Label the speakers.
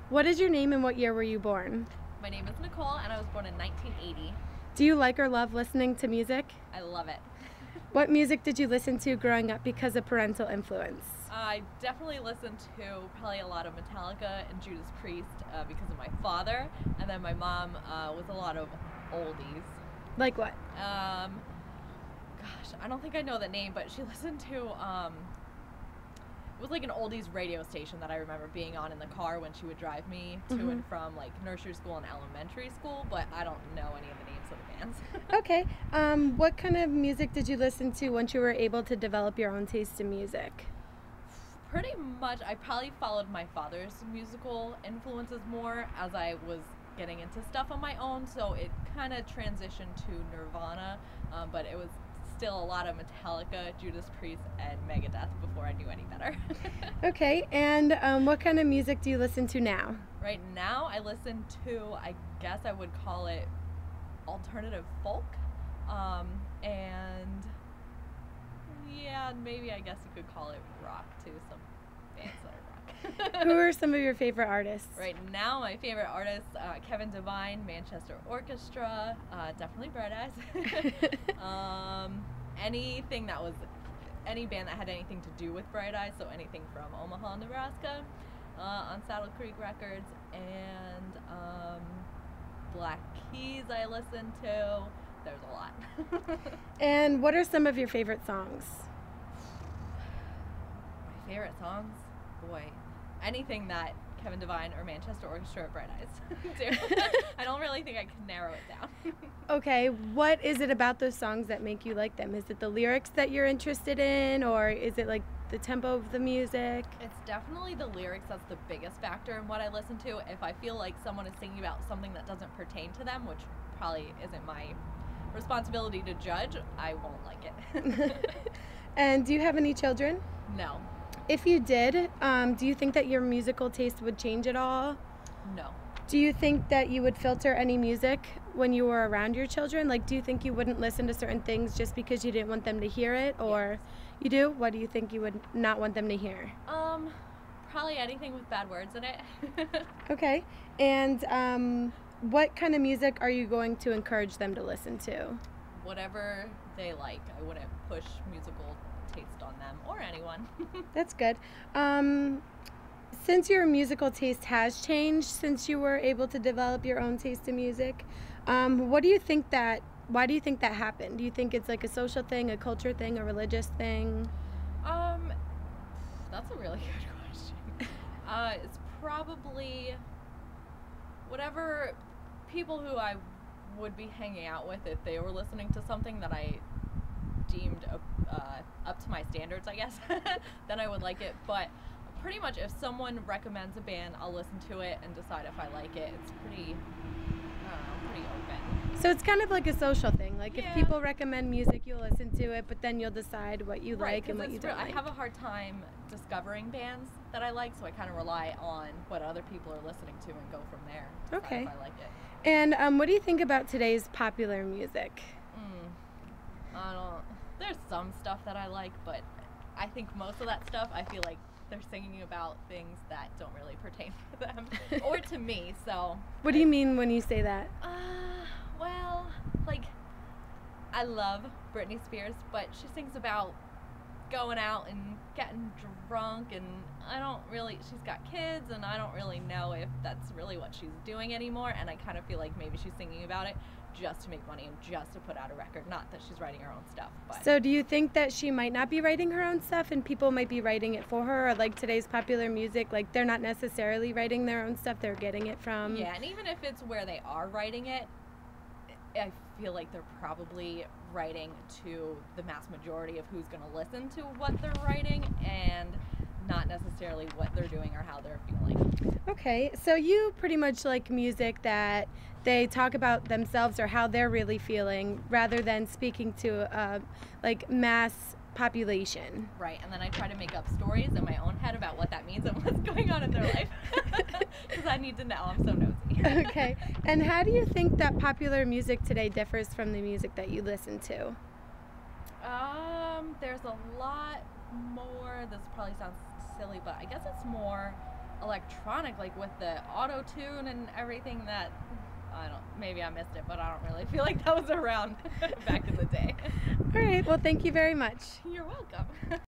Speaker 1: What is your name and what year were you born?
Speaker 2: My name is Nicole and I was born in 1980.
Speaker 1: Do you like or love listening to music?
Speaker 2: I love it.
Speaker 1: What music did you listen to growing up because of parental influence?
Speaker 2: I definitely listened to probably a lot of Metallica and Judas Priest because of my father, and then my mom was a lot of oldies.
Speaker 1: Like what?
Speaker 2: Gosh, I don't think I know the name, but she listened to it was like an oldies radio station that I remember being on in the car when she would drive me to and from like nursery school and elementary school, but I don't know any of the names of the bands.
Speaker 1: Okay. What kind of music did you listen to once you were able to develop your own taste in music?
Speaker 2: Pretty much, I probably followed my father's musical influences more as I was getting into stuff on my own, so it kind of transitioned to Nirvana, but it was still a lot of Metallica, Judas Priest, and Megadeth before I knew any better.
Speaker 1: Okay, and what kind of music do you listen to now?
Speaker 2: Right now, I listen to, I guess I would call it alternative folk, and yeah, maybe I guess you could call it rock too, some bands that are rock.
Speaker 1: Who are some of your favorite artists?
Speaker 2: Right now, my favorite artists, Kevin Devine, Manchester Orchestra, definitely Bright Eyes. Anything that was, any band that had anything to do with Bright Eyes, so anything from Omaha, Nebraska, on Saddle Creek Records, and Black Keys I listen to. There's a lot.
Speaker 1: And what are some of your favorite songs?
Speaker 2: My favorite songs? Boy, anything that Kevin Devine or Manchester Orchestra or Bright Eyes do. I don't really think I can narrow it down.
Speaker 1: Okay, what is it about those songs that make you like them? Is it the lyrics that you're interested in, or is it like the tempo of the music?
Speaker 2: It's definitely the lyrics that's the biggest factor in what I listen to. If I feel like someone is singing about something that doesn't pertain to them, which probably isn't my responsibility to judge, I won't like it.
Speaker 1: And do you have any children?
Speaker 2: No.
Speaker 1: If you did, do you think that your musical taste would change at all?
Speaker 2: No.
Speaker 1: Do you think that you would filter any music when you were around your children? Like, do you think you wouldn't listen to certain things just because you didn't want them to hear it? Or
Speaker 2: Yes.
Speaker 1: You do? What do you think you would not want them to hear?
Speaker 2: Probably anything with bad words in it.
Speaker 1: Okay. And what kind of music are you going to encourage them to listen to?
Speaker 2: Whatever they like. I wouldn't push musical taste on them or anyone.
Speaker 1: That's good. Since your musical taste has changed since you were able to develop your own taste in music, why do you think that happened? Do you think it's like a social thing, a culture thing, a religious thing?
Speaker 2: That's a really good question. It's probably whatever people who I would be hanging out with, if they were listening to something that I deemed up to my standards, I guess, then I would like it. But pretty much if someone recommends a band, I'll listen to it and decide if I like it. It's pretty, I don't know, pretty open.
Speaker 1: So it's kind of like a social thing. Like
Speaker 2: Yeah.
Speaker 1: if people recommend music, you'll listen to it, but then you'll decide what you like and what you don't
Speaker 2: I
Speaker 1: like.
Speaker 2: have a hard time discovering bands that I like, so I kind of rely on what other people are listening to and go from there. Decide
Speaker 1: Okay.
Speaker 2: if I like it.
Speaker 1: And what do you think about today's popular music?
Speaker 2: There's some stuff that I like, but I think most of that stuff, I feel like they're singing about things that don't really pertain to them or to me, so.
Speaker 1: What do you mean when you say that?
Speaker 2: Well, like, I love Britney Spears, but she sings about going out and getting drunk, and she's got kids, and I don't really know if that's really what she's doing anymore, and I kind of feel like maybe she's singing about it just to make money and just to put out a record, not that she's writing her own stuff. But
Speaker 1: So do you think that she might not be writing her own stuff and people might be writing it for her, or like today's popular music, like they're not necessarily writing their own stuff, they're getting it from...
Speaker 2: Yeah, and even if it's where they are writing it, I feel like they're probably writing to the mass majority of who's going to listen to what they're writing and not necessarily what they're doing or how they're feeling.
Speaker 1: Okay, so you pretty much like music that they talk about themselves or how they're really feeling rather than speaking to like mass population.
Speaker 2: Right, and then I try to make up stories in my own head about what that means and what's going on in their life because I need to know. I'm so nosy.
Speaker 1: Okay, and how do you think that popular music today differs from the music that you listen to?
Speaker 2: There's a lot more, this probably sounds silly, but I guess it's more electronic, like with the auto tune and everything. That I don't. Maybe I missed it, but I don't really feel like that was around back in the day.
Speaker 1: All right. Well, thank you very much.
Speaker 2: You're welcome.